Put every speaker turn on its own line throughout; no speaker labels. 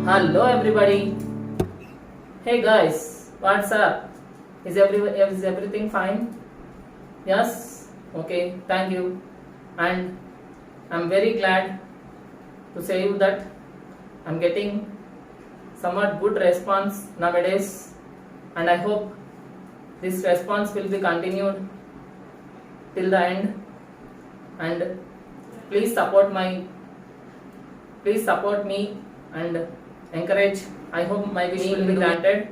Hello everybody. Hey guys, what's up? Is everything fine? Yes? Okay, thank you. And I'm very glad to say you that I'm getting somewhat good response nowadays, and I hope this response will be continued till the end. And please support me and encourage. I hope my wish will be granted.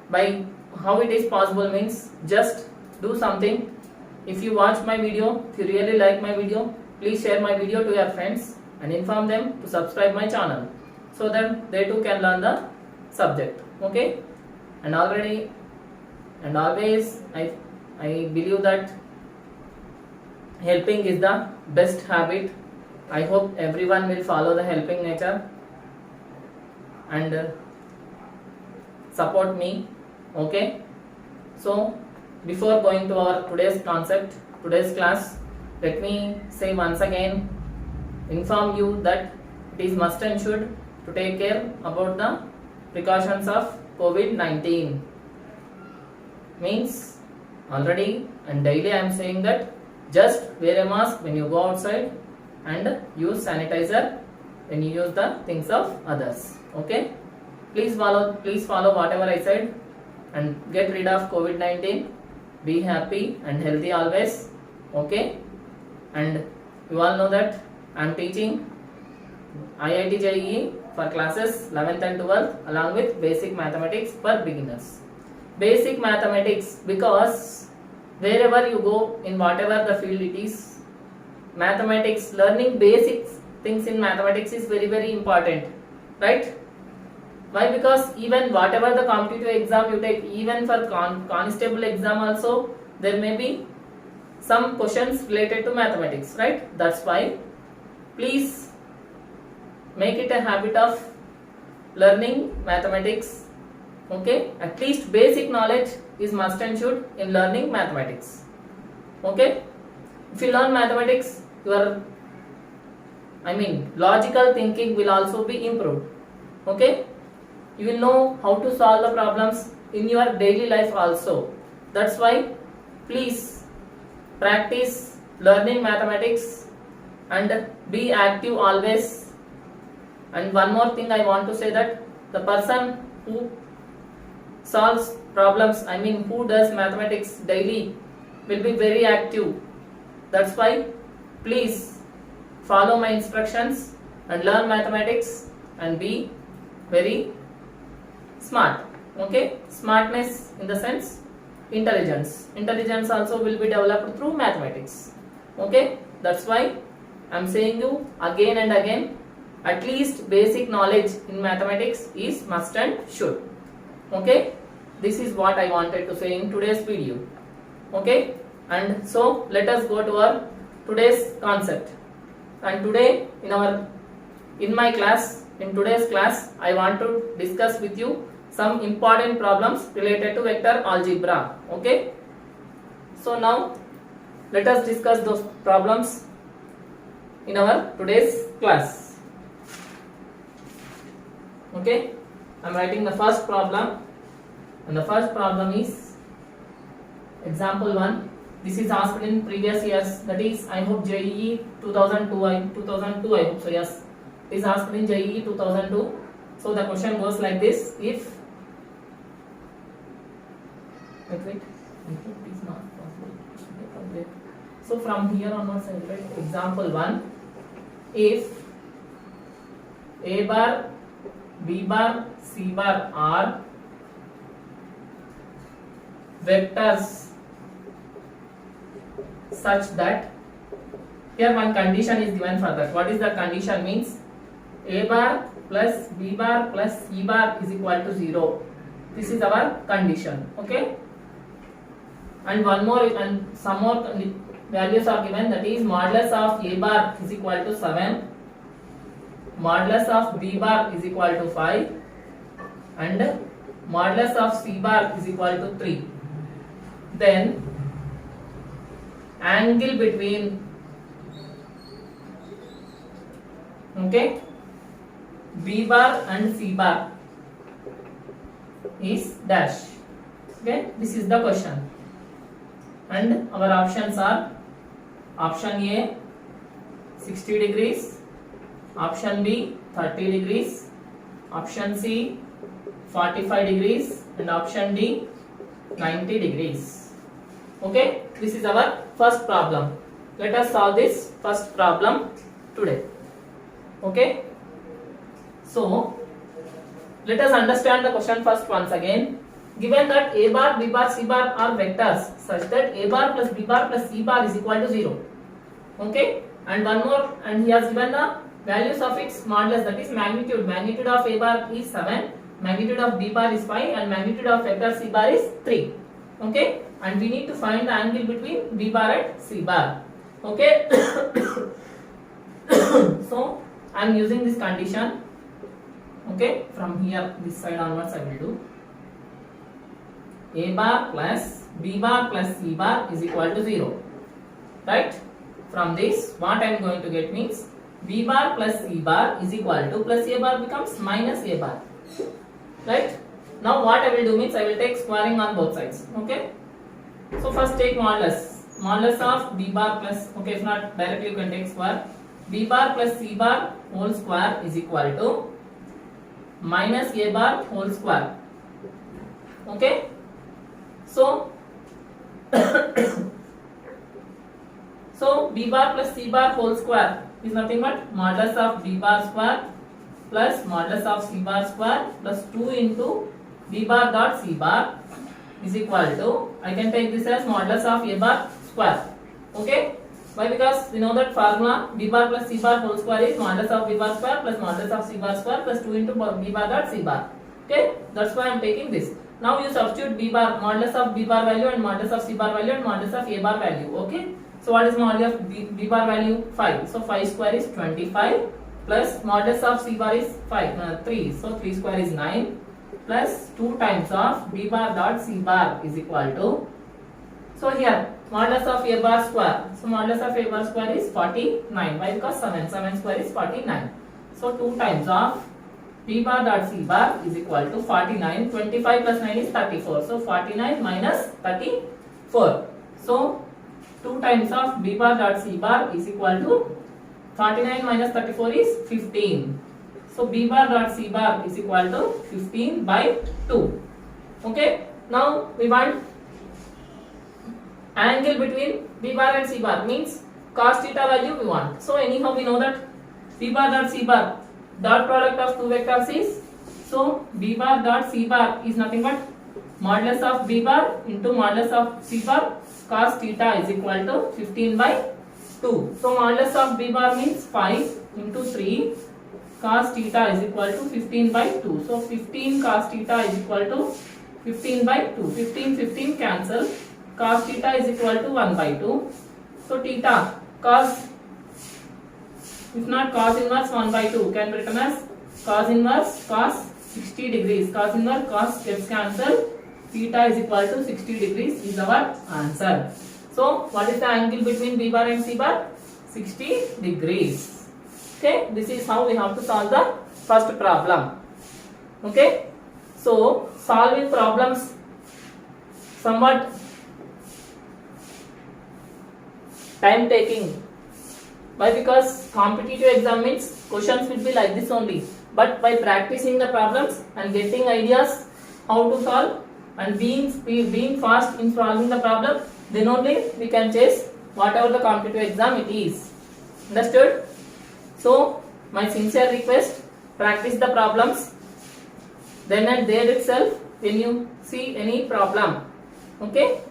By how it is possible means just do something. If you watch my video, if you really like my video, please share my video to your friends and inform them to subscribe my channel so that they too can learn the subject. Okay? And always I believe that helping is the best habit. I hope everyone will follow the helping nature and support me. Okay, so before going to our today's class, let me say once again, inform you that it is must and should to take care about the precautions of COVID-19. Means already and daily I am saying that just wear a mask when you go outside and use sanitizer when you use the things of others. Okay, please follow whatever I said and get rid of COVID-19. Be happy and healthy always. Okay, and you all know that I am teaching IIT JEE for classes 11th and 12th along with basic mathematics for beginners. Basic mathematics, because wherever you go in whatever the field it is, mathematics, learning basic things in mathematics is very, very important, right? Why? Because even whatever the competitive exam you take, even for constable exam also, there may be some questions related to mathematics, right? That's why please make it a habit of learning mathematics. Okay, at least basic knowledge is must and should in learning mathematics. Okay, if you learn mathematics, your logical thinking will also be improved. Okay, you will know how to solve the problems in your daily life also. That's why please practice learning mathematics and be active always. And one more thing I want to say, that the person who solves problems, who does mathematics daily, will be very active. That's why please follow my instructions and learn mathematics and be very smart. Okay, smartness in the sense intelligence also will be developed through mathematics. Okay, that's why I'm saying you again and again, at least basic knowledge in mathematics is must and should. Okay, this is what I wanted to say in today's video. Okay, and so let us go to our today's concept. And today in today's class I want to discuss with you some important problems related to vector algebra. Okay, so now let us discuss those problems in our today's class. Okay, I am writing the first problem, and the first problem is example 1. This is asked in previous years, that is I hope JEE 2002 I hope so. Yes, it is asked in JEE 2002. So the question goes like this: if it is not possible. So from here onwards I will write example 1. If A bar, B bar, C bar are vectors such that, here one condition is given for that. What is the condition? Means A bar plus B bar plus C bar is equal to 0. This is our condition. Okay, and one more and some more values are given, that is modulus of A bar is equal to 7, modulus of B bar is equal to 5, and modulus of C bar is equal to 3. Then angle between B bar and C bar is dash. Okay, this is the question, and our options are option A 60 degrees, option B 30 degrees, option C 45 degrees, and option D 90 degrees. Okay, this is our first problem. Let us solve this first problem today. Okay, so let us understand the question first once again. Given that A bar, B bar, C bar are vectors such that A bar plus B bar plus C bar is equal to 0. Okay, and one more, and he has given the values of its modulus, that is magnitude. Magnitude of A bar is 7, magnitude of B bar is 5, and magnitude of vector C bar is 3. Okay, and we need to find the angle between B bar and C bar. Okay, so I am using this condition. Okay, from here this side onwards I will do. A bar plus B bar plus C bar is equal to 0. Right? From this, what I am going to get means B bar plus C bar is equal to, plus A bar becomes minus A bar. Right? Now what I will do means I will take squaring on both sides. Okay? So first take modulus. Modulus of B bar plus, okay, if not directly you can take square. B bar plus C bar whole square is equal to minus A bar whole square. Okay? So, so B bar plus C bar whole square is nothing but modulus of B bar square plus modulus of C bar square plus 2 into B bar dot C bar is equal to, I can take this as modulus of A bar square. Okay? Why? Because we know that formula B bar plus C bar whole square is modulus of B bar square plus modulus of C bar square plus 2 into B bar dot C bar. Okay? That's why I am taking this. Now you substitute B bar, modulus of B bar value and modulus of C bar value and modulus of A bar value. Okay. So what is modulus of B bar value? 5. So 5 square is 25 plus modulus of C bar is 3. So 3 square is 9 plus 2 times of B bar dot C bar is equal to, so here modulus of A bar square. So modulus of A bar square is 49. Why? Because 7 square is 49. So 2 times of B bar dot C bar is equal to 49. 25 plus 9 is 34. So 49 minus 34. So 2 times of B bar dot C bar is equal to 49 minus 34 is 15. So B bar dot C bar is equal to 15 by 2. Okay. Now we want angle between B bar and C bar, means cos theta value we want. So anyhow we know that B bar dot C bar dot product of two vectors is, so B bar dot C bar is nothing but modulus of B bar into modulus of C bar cos theta is equal to 15 by 2. So modulus of B bar means 5 into 3 cos theta is equal to 15 by 2. So 15 cos theta is equal to 15 by 2. 15 cancel. Cos theta is equal to 1 by 2. So theta cos, if not cos inverse 1 by 2 can be written as cos inverse cos 60 degrees. Cos inverse cos gets cancelled. Theta is equal to 60 degrees is our answer. So what is the angle between B bar and C bar? 60 degrees. Okay, this is how we have to solve the first problem. Okay, so solving problems somewhat time taking. Why? Because competitive exam means questions will be like this only. But by practicing the problems and getting ideas how to solve and being fast in solving the problem, then only we can chase whatever the competitive exam it is. Understood? So my sincere request, practice the problems. Then and there itself when you see any problem, okay,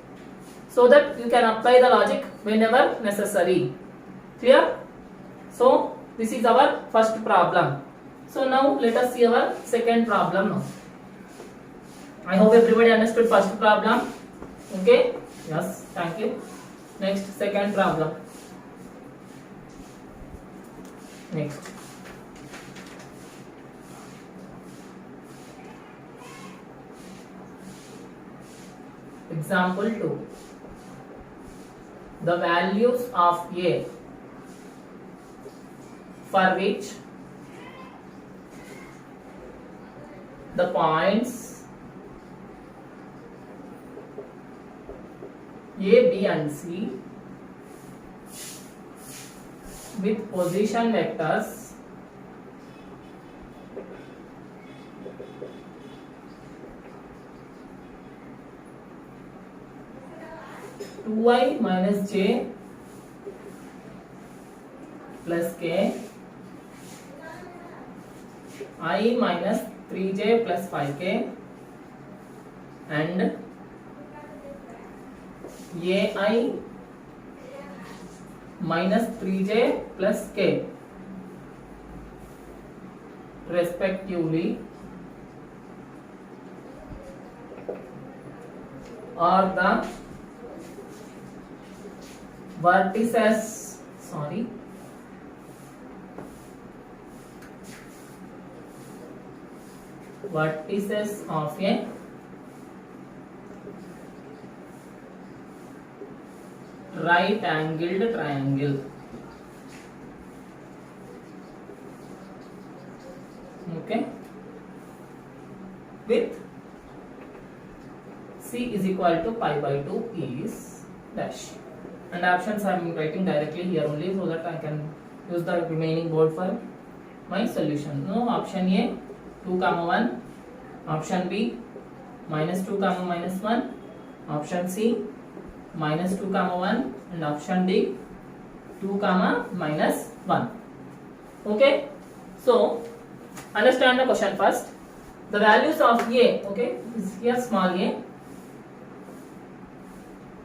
so that you can apply the logic whenever necessary. Clear? So this is our first problem. So now let us see our second problem now. I hope everybody understood first problem. Okay? Yes, thank you. Next, second problem. Next. Example 2. The values of A for which the points A, B and C with position vectors two I minus j plus k, I minus 3j plus 5k, and ai minus 3j plus k respectively are the vertices of a right angled triangle. Okay, with C is equal to pi by 2 is dash, and options I am writing directly here only so that I can use the remaining board for my solution. No, option A 2 comma 1, option B minus 2 comma minus 1, option C minus 2 comma 1, and option D 2 comma minus 1. Okay, so understand the question first. The values of A, okay, is here small a,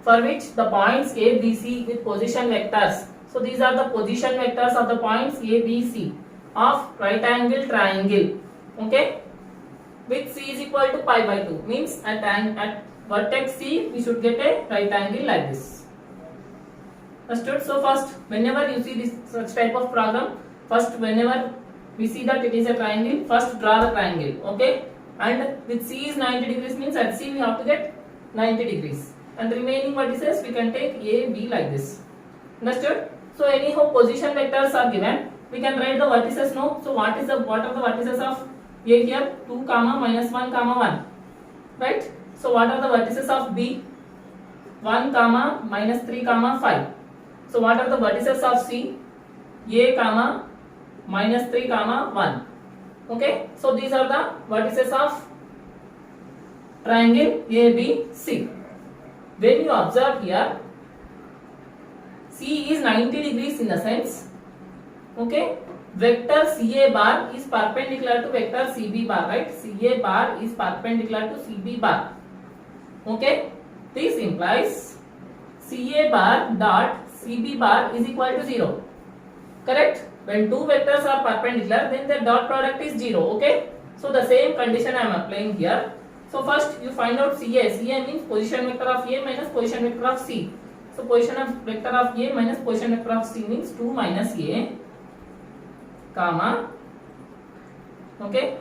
for which the points A, B, C with position vectors. So these are the position vectors of the points A, B, C of right angle triangle. Okay, with C is equal to pi by 2 means at vertex C we should get a right angle like this. Understood? So first, whenever you see this such type of problem, first whenever we see that it is a triangle, first draw the triangle. Okay, and with C is 90 degrees means at C we have to get 90 degrees, and remaining vertices we can take A, B like this. Understood? So anyhow position vectors are given, we can write the vertices now. So what are the vertices of A here? 2 comma minus 1 comma 1, right? So what are the vertices of B? 1 comma minus 3 comma 5. So what are the vertices of C? A comma minus 3 comma 1. Okay, so these are the vertices of triangle ABC. When you observe here, C is 90 degrees in the sense, okay, vector CA bar is perpendicular to vector CB bar, right? CA bar is perpendicular to CB bar. Okay, this implies CA bar dot CB bar is equal to 0. Correct? When two vectors are perpendicular, then their dot product is 0. Okay, so the same condition I am applying here. So first you find out CA. CA means position vector of A minus position vector of C. So position of vector of A minus position vector of C means 2 minus A comma, okay,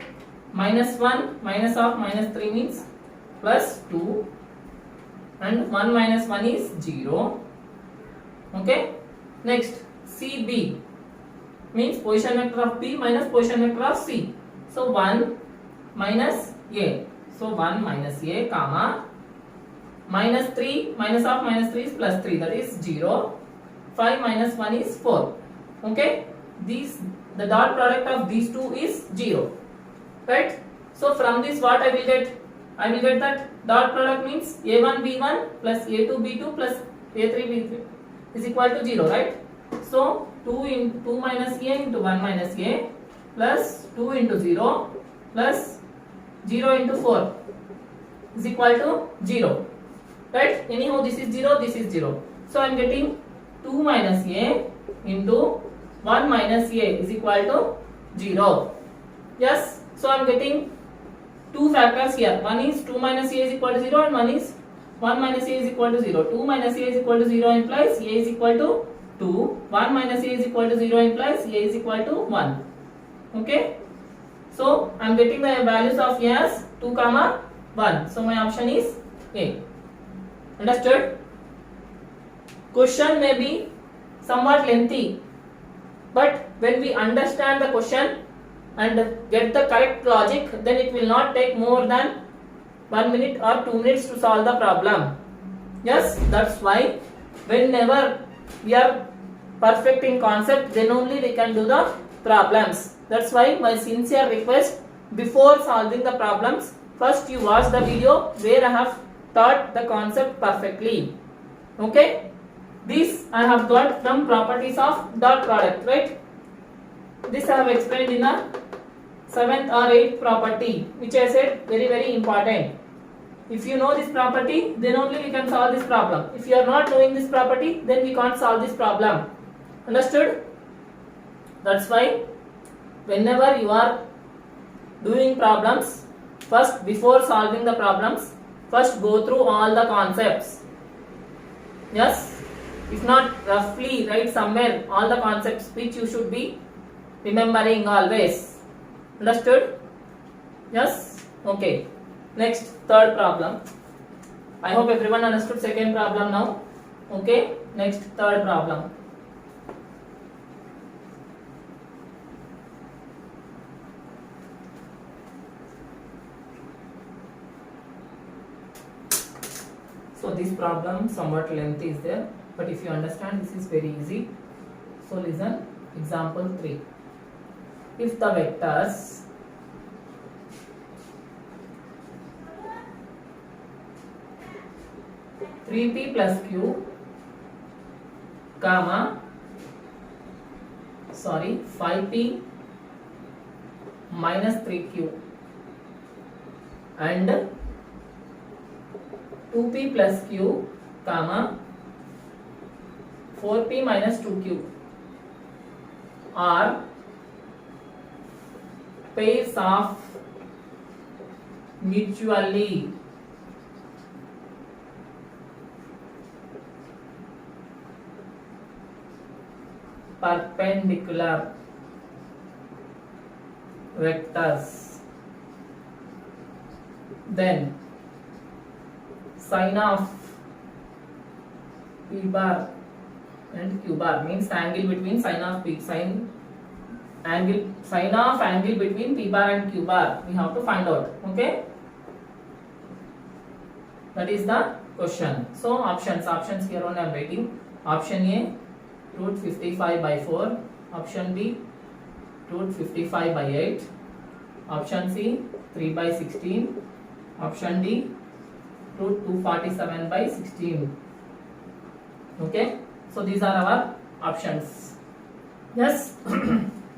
minus 1 minus of minus 3 means plus 2, and 1 minus 1 is 0. Okay, next CB means position vector of B minus position vector of C. So 1 minus A. So 1 minus A comma minus 3 minus of minus 3 is plus 3, that is 0. 5 minus 1 is 4. Okay, the dot product of these two is 0, right? So from this what I will get? I will get that dot product means A1 B1 plus A2 B2 plus A3 B3 is equal to 0, right? So 2 minus A into 1 minus A plus 2 into 0 plus 0 into 4 is equal to 0, right? Anyhow this is 0, this is 0. So I am getting 2 minus A into 1 minus A is equal to 0. Yes, so I am getting two factors here. One is 2 minus A is equal to 0 and one is 1 minus A is equal to 0. 2 minus A is equal to 0 implies A is equal to 2. 1 minus A is equal to 0 implies A is equal to 1. Okay, so I am getting the values of A as 2 comma 1. So my option is A. Understood? Question may be somewhat lengthy, but when we understand the question, and get the correct logic, then it will not take more than 1 minute or 2 minutes to solve the problem. Yes, that's why whenever we are perfect in concept, then only we can do the problems. That's why my sincere request, before solving the problems, first you watch the video where I have taught the concept perfectly. Okay, this I have got from properties of dot product, right? This I have explained in the 7th or 8th property, which I said very important. If you know this property, then only we can solve this problem. If you are not knowing this property, then we can't solve this problem. Understood? That's why whenever you are doing problems, first before solving the problems, first go through all the concepts. Yes, if not, roughly write somewhere all the concepts which you should be remembering always. Understood? Yes? Okay. Next, third problem. I hope everyone understood second problem now. Okay. Next, third problem. So this problem somewhat lengthy is there, but if you understand, this is very easy. So listen, example 3. If the vectors P plus Q, comma, 5P minus 3Q and 2P plus Q, comma, 4P minus 2Q are pairs of mutually perpendicular vectors, then sin of P bar and Q bar means angle between sin of angle between P bar and Q bar we have to find out. Okay, that is the question. So options here on I am writing. Option A, root 55 by 4. Option B, root 55 by 8. Option C, 3 by 16. Option D, root 247 by 16. Okay, so these are our options. Yes.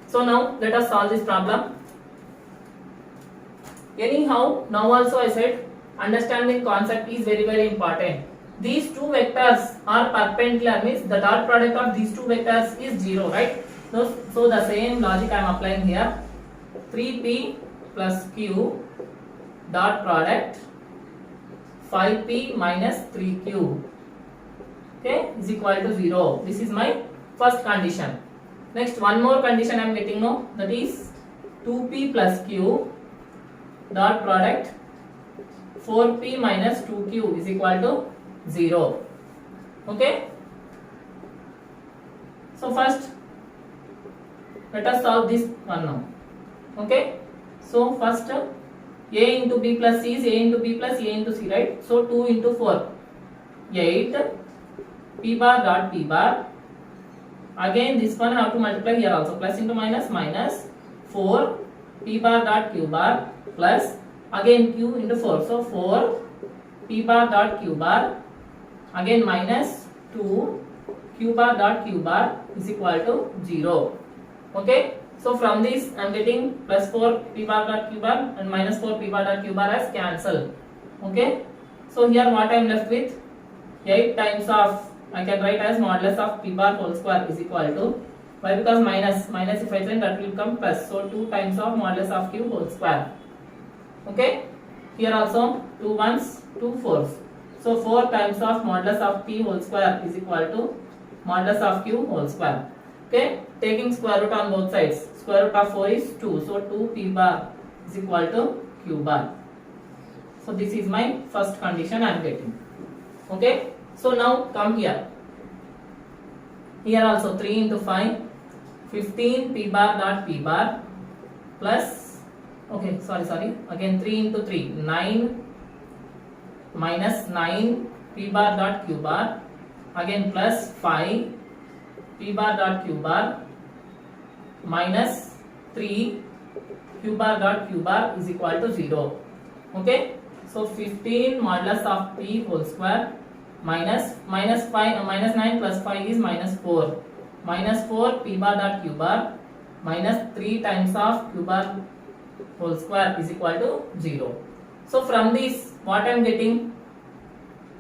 So now let us solve this problem. Anyhow, now also I said understanding concept is very important. These two vectors are perpendicular, means the dot product of these two vectors is 0, right? So the same logic I am applying here. 3P plus Q dot product 5P minus 3Q, okay, is equal to 0. This is my first condition. Next, one more condition I am getting now, that is 2P plus Q dot product 4P minus 2Q is equal to 0. Okay, so first let us solve this one now. Okay, so first A into B plus C is A into B plus A into C, right? So 2 into 4, 8 P bar dot P bar. Again this one I have to multiply here also, plus into minus, minus 4 P bar dot Q bar plus again Q into 4. So 4 P bar dot Q bar again minus 2 Q bar dot Q bar is equal to 0. Okay, so from this I am getting plus 4 P bar dot Q bar and minus 4 P bar dot Q bar as cancel. Okay, so here what I am left with, 8 times of, I can write as modulus of P bar whole square is equal to, why, because minus if I send that will come plus, so 2 times of modulus of Q whole square. Okay, here also 2 ones 2 fours, so 4 times of modulus of P whole square is equal to modulus of Q whole square. Okay, taking square root on both sides, square root of 4 is 2, so 2 P bar is equal to Q bar. So this is my first condition I am getting. Okay, so now come here. Here also 3 into 5, 15 P bar dot P bar plus, okay, sorry, again 3 into 3, 9 minus 9 p bar dot q bar, again plus 5 p bar dot q bar minus 3 q bar dot q bar is equal to 0. Okay, so 15 modulus of p whole square minus 9 plus 5 is minus 4 p bar dot q bar minus 3 times of q bar whole square is equal to 0. So from this what I am getting,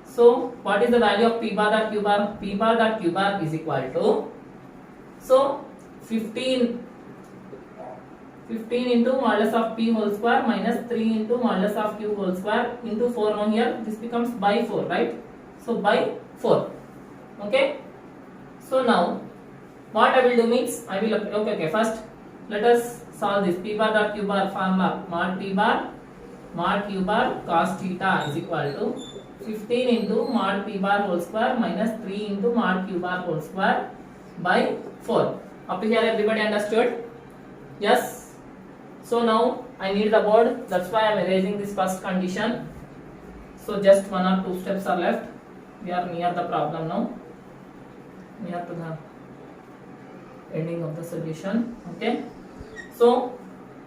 so what is the value of p bar dot q bar? P bar dot q bar is equal to, so 15 into modulus of p whole square minus 3 into modulus of q whole square into 4. Now here this becomes by 4, right? So by 4. Okay, so now what I will do means I will, okay, first let us solve this. P bar dot q bar formula, mod p bar mod q bar cos theta is equal to 15 into mod p bar whole square minus 3 into mod q bar whole square by 4. Up to here everybody understood? Yes. So now I need the board, that's why I am erasing this first condition. So just 1 or 2 steps are left. We are near the problem now, near to the ending of the solution. Okay, so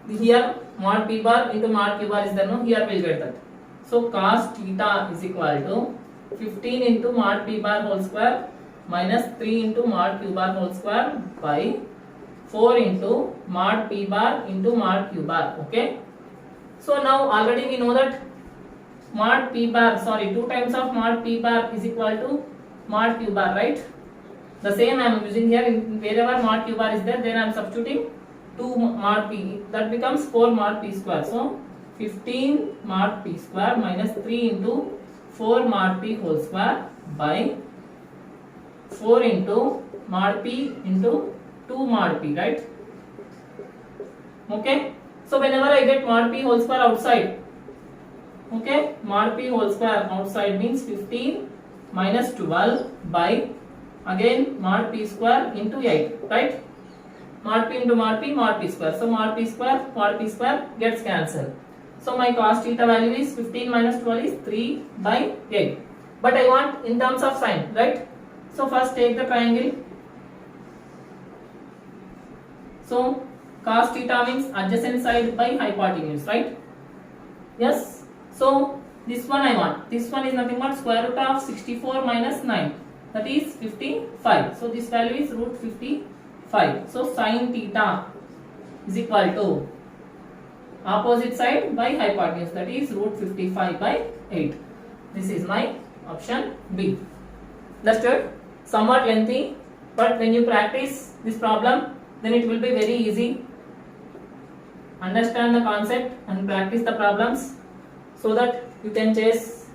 here mod p bar into mod q bar is there, no? Here we will get that. So cos theta is equal to 15 into mod p bar whole square minus 3 into mod q bar whole square by 4 into mod p bar into mod q bar. Okay, so now already we know that mod p bar, 2 times of mod p bar is equal to mod q bar, right? The same I am using here. Wherever mod q bar is there, then I am substituting 2 mod p, that becomes 4 mod p square. So 15 mod p square minus 3 into 4 mod p whole square by 4 into mod p into 2 mod p, right? Okay, so whenever I get mod p whole square outside, okay, mod p whole square outside means 15 minus 12 by again mod p square into 8, right? Mod p into mod p square. So mod p square gets cancelled. So my cos theta value is 15 minus 12 is 3 by 8. But I want in terms of sign, right? So first take the triangle. So cos theta means adjacent side by hypotenuse, right? Yes. So this one I want. This one is nothing but square root of 64 minus 9. That is 55. So this value is root 55. So sin theta is equal to opposite side by hypotenuse, that is root 55 by 8. This is my option B. Understood? Somewhat lengthy, but when you practice this problem, then it will be very easy. Understand the concept and practice the problems so that you can chase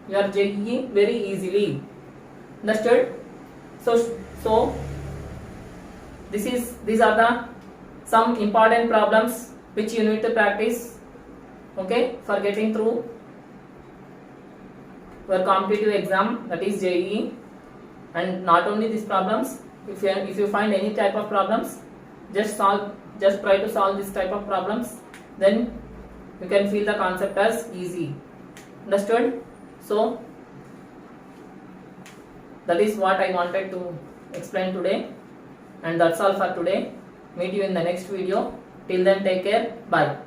your JEE very easily. Understood? So these are the some important problems which you need to practice, okay, for getting through your competitive exam, that is JEE. And not only these problems, if you find any type of problems, just try to solve this type of problems, then you can feel the concept as easy. Understood? So that is what I wanted to explain today, and that's all for today. Meet you in the next video. Till then, take care. Bye.